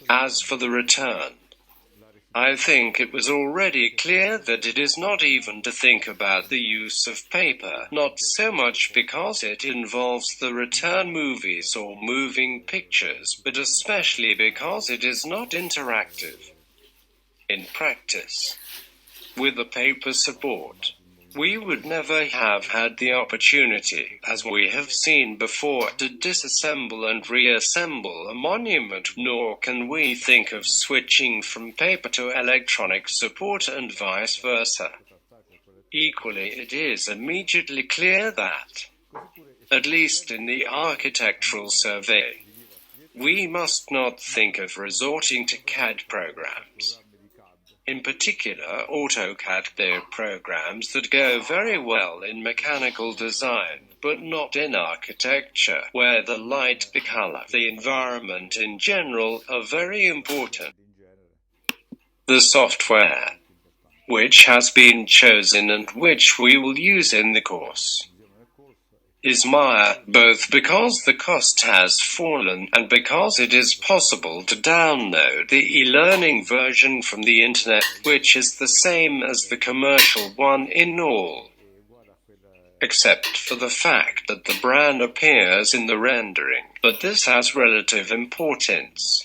As for the return, I think it was already clear that it is not even to think about the use of paper, not so much because it involves the return movies or moving pictures, but especially because it is not interactive. In practice, with a paper support, we would never have had the opportunity, as we have seen before, to disassemble and reassemble a monument, nor can we think of switching from paper to electronic support and vice versa. Equally, it is immediately clear that, at least in the architectural survey, we must not think of resorting to CAD programs. In particular, AutoCAD. They're programs that go very well in mechanical design, but not in architecture, where the light, the color, the environment in general are very important. The software, which has been chosen and which we will use in the course, is Maya, both because the cost has fallen and because it is possible to download the e-learning version from the internet, which is the same as the commercial one in all, except for the fact that the brand appears in the rendering, but this has relative importance.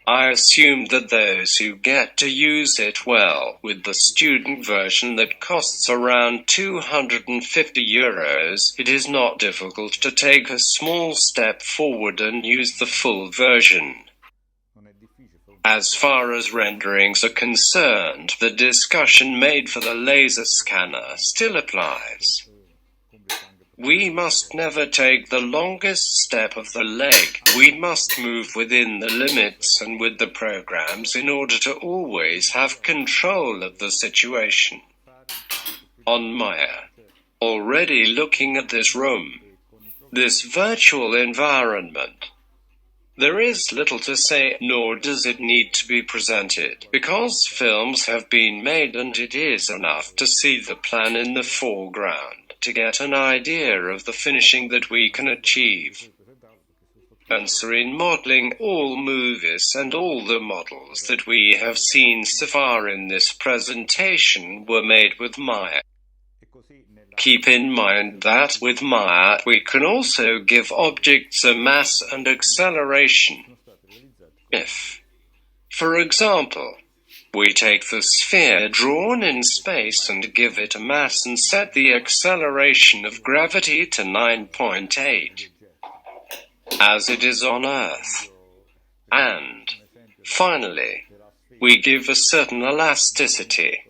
I assume that those who get to use it well, with the student version that costs around €250, it is not difficult to take a small step forward and use the full version. As far as renderings are concerned, the discussion made for the laser scanner still applies. We must never take the longest step of the leg. We must move within the limits and with the programs in order to always have control of the situation. On Maya, already looking at this room, this virtual environment, there is little to say, nor does it need to be presented, because films have been made and it is enough to see the plan in the foreground, to get an idea of the finishing that we can achieve. And so in modeling, all movies and all the models that we have seen so far in this presentation were made with Maya. Keep in mind that with Maya, we can also give objects a mass and acceleration. If, for example, we take the sphere drawn in space and give it a mass and set the acceleration of gravity to 9.8, as it is on Earth. And, finally, we give a certain elasticity.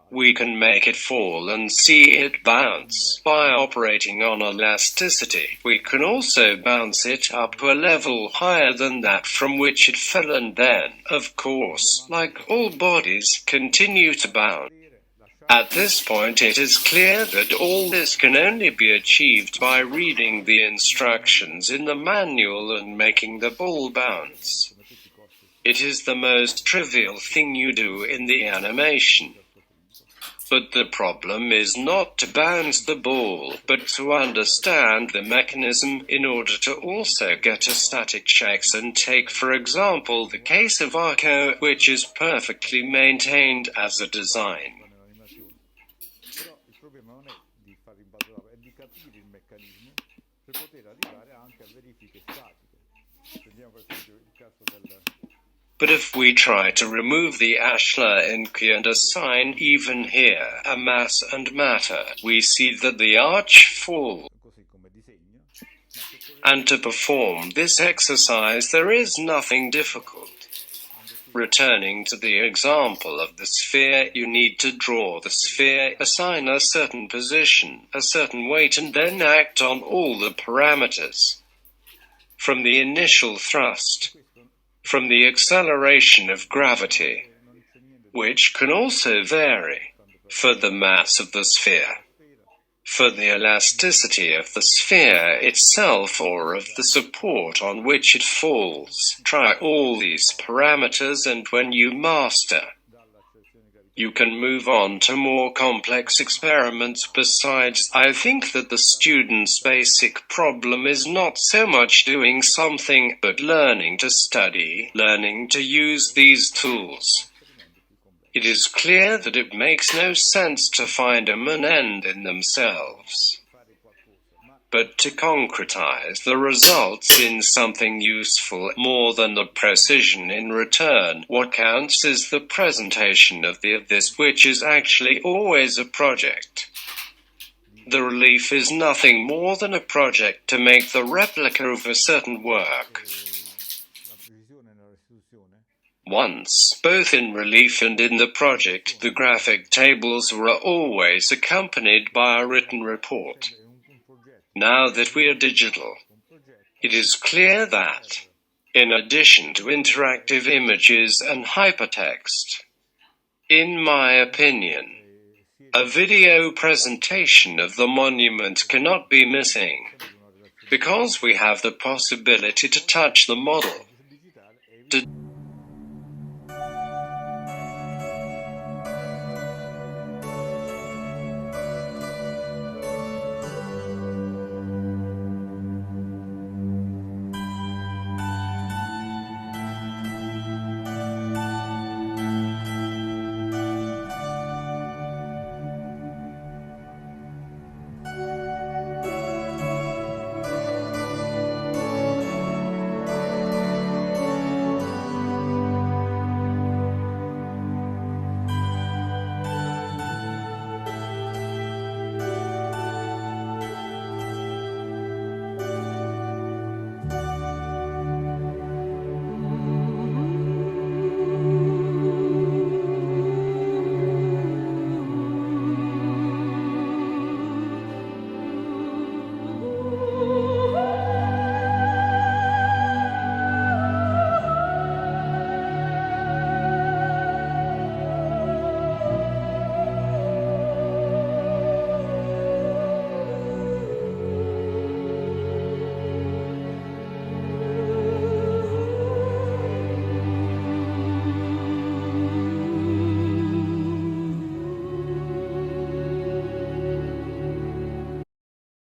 We can make it fall and see it bounce by operating on elasticity. We can also bounce it up to a level higher than that from which it fell and then, of course, like all bodies, continue to bounce. At this point it is clear that all this can only be achieved by reading the instructions in the manual and making the ball bounce. It is the most trivial thing you do in the animation. But the problem is not to bounce the ball, but to understand the mechanism in order to also get a static checks and take, for example, the case of Arco, which is perfectly maintained as a design. But if we try to remove the Ashlar Inky and assign even here a mass and matter, we see that the arch falls. And to perform this exercise there is nothing difficult. Returning to the example of the sphere, you need to draw the sphere, assign a certain position, a certain weight, and then act on all the parameters. From the initial thrust, from the acceleration of gravity, which can also vary, for the mass of the sphere, for the elasticity of the sphere itself or of the support on which it falls. Try all these parameters, and when you master you can move on to more complex experiments. Besides, I think that the student's basic problem is not so much doing something, but learning to study, learning to use these tools. It is clear that it makes no sense to find them an end in themselves, but to concretize the results in something useful more than the precision in return. What counts is the presentation of this, which is actually always a project. The relief is nothing more than a project to make the replica of a certain work. Once, both in relief and in the project, the graphic tables were always accompanied by a written report. Now that we are digital, it is clear that, in addition to interactive images and hypertext, in my opinion, a video presentation of the monument cannot be missing, because we have the possibility to touch the model, to